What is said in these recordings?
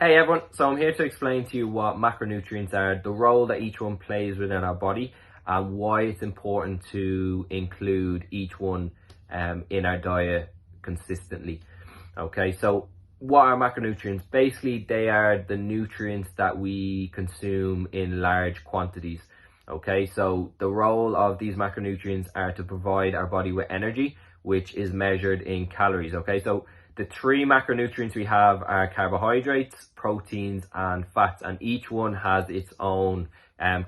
Hey everyone, so I'm here to explain to you what macronutrients are, the role that each one plays within our body, and why it's important to include each one in our diet consistently. Okay, so what are macronutrients? Basically, they are the nutrients that we consume in large quantities. Okay, so the role of these macronutrients are to provide our body with energy, which is measured in calories. Okay, so the three macronutrients we have are carbohydrates, proteins, and fats, and each one has its own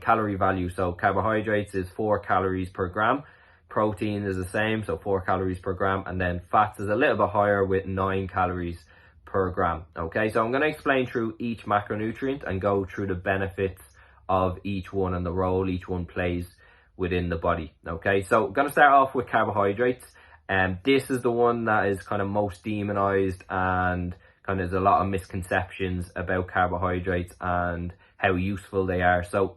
calorie value. So carbohydrates is 4 calories per gram, protein is the same, so 4 calories per gram, and then fats is a little bit higher with 9 calories per gram. Okay, so I'm going to explain through each macronutrient and go through the benefits of each one and the role each one plays within the body. Okay, so I'm going to start off with carbohydrates. This is the one that is kind of most demonized, and kind of there's a lot of misconceptions about carbohydrates and how useful they are. So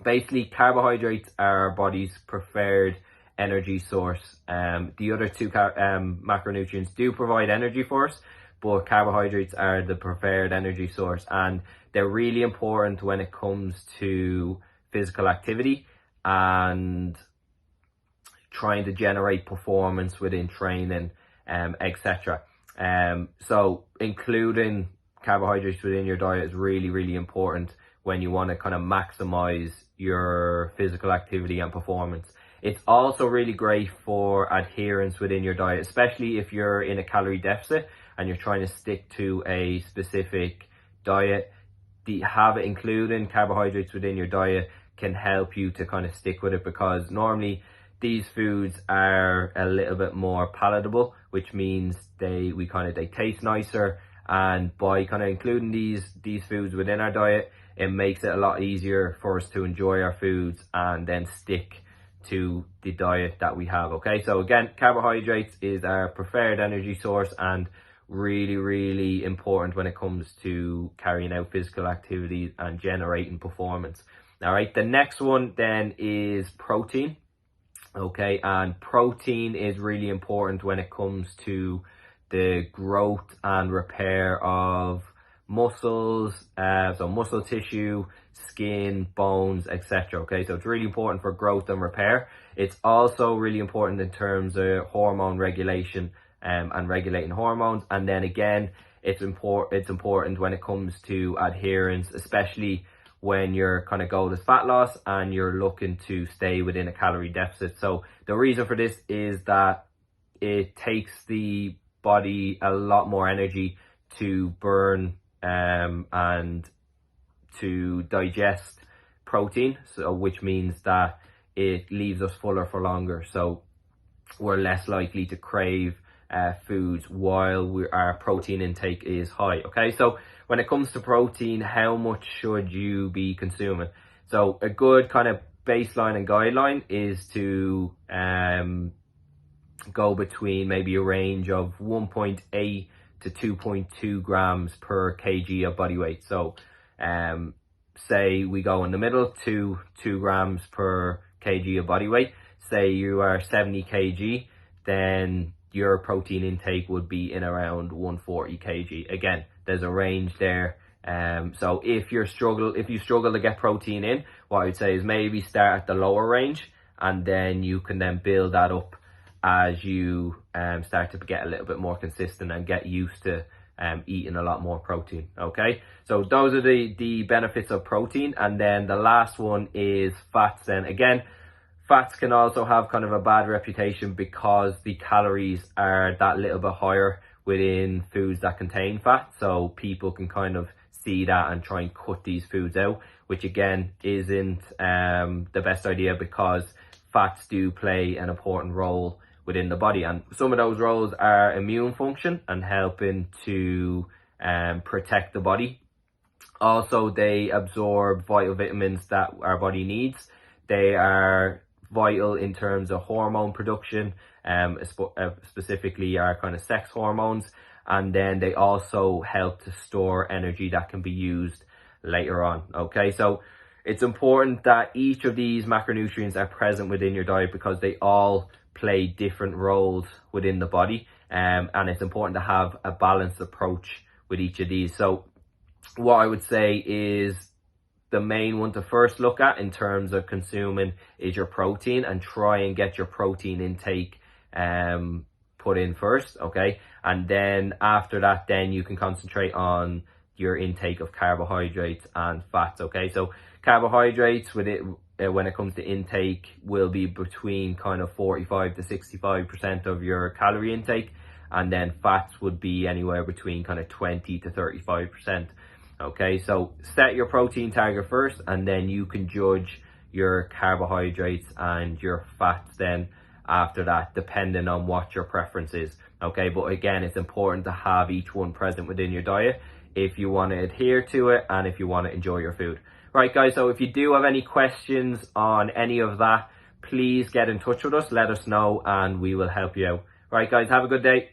basically, carbohydrates are our body's preferred energy source. The other two macronutrients do provide energy for us, but carbohydrates are the preferred energy source, and they're really important when it comes to physical activity and trying to generate performance within training, etc. So including carbohydrates within your diet is really important when you want to kind of maximize your physical activity and performance. It's also really great for adherence within your diet, especially if you're in a calorie deficit and you're trying to stick to a specific diet. Including carbohydrates within your diet can help you to kind of stick with it, because normally these foods are a little bit more palatable, which means they taste nicer, and by kind of including these foods within our diet, it makes it a lot easier for us to enjoy our foods and then stick to the diet that we have. Okay, so again, carbohydrates is our preferred energy source and really important when it comes to carrying out physical activities and generating performance. All right, the next one then is protein. Okay, and protein is really important when it comes to the growth and repair of muscles, so muscle tissue, skin, bones, etc. Okay, so it's really important for growth and repair. It's also really important in terms of hormone regulation and regulating hormones. And then again, it's important when it comes to adherence, especially when your kind of goal is fat loss and you're looking to stay within a calorie deficit. So the reason for this is that it takes the body a lot more energy to burn and to digest protein, so which means that it leaves us fuller for longer, so we're less likely to crave foods while our protein intake is high. Okay, so when it comes to protein, how much should you be consuming? So a good kind of baseline and guideline is to go between maybe a range of 1.8 to 2.2 grams per kg of body weight. So say we go in the middle, 2 grams per kg of body weight. Say you are 70 kg, then your protein intake would be in around 140 kg. Again, there's a range there. So if you struggle to get protein in, what I would say is maybe start at the lower range, and then you can then build that up as you start to get a little bit more consistent and get used to eating a lot more protein. Okay, so those are the benefits of protein. And then the last one is fats. Then again, fats can also have kind of a bad reputation because the calories are that little bit higher within foods that contain fat. So people can kind of see that and try and cut these foods out, which again isn't the best idea, because fats do play an important role within the body. And some of those roles are immune function and helping to protect the body. Also, they absorb vital vitamins that our body needs. They are vital in terms of hormone production, specifically our kind of sex hormones, and then they also help to store energy that can be used later on. Okay, so it's important that each of these macronutrients are present within your diet because they all play different roles within the body, and it's important to have a balanced approach with each of these. So what I would say is the main one to first look at in terms of consuming is your protein, and try and get your protein intake put in first, okay? And then after that, then you can concentrate on your intake of carbohydrates and fats, okay? So carbohydrates with it, when it comes to intake, will be between kind of 45 to 65% of your calorie intake, and then fats would be anywhere between kind of 20 to 35%. Okay, so set your protein target first, and then you can judge your carbohydrates and your fats then after that, depending on what your preference is. Okay, but again, it's important to have each one present within your diet if you want to adhere to it and if you want to enjoy your food. Right, guys, so if you do have any questions on any of that, please get in touch with us, let us know, and we will help you out. Right, guys, have a good day.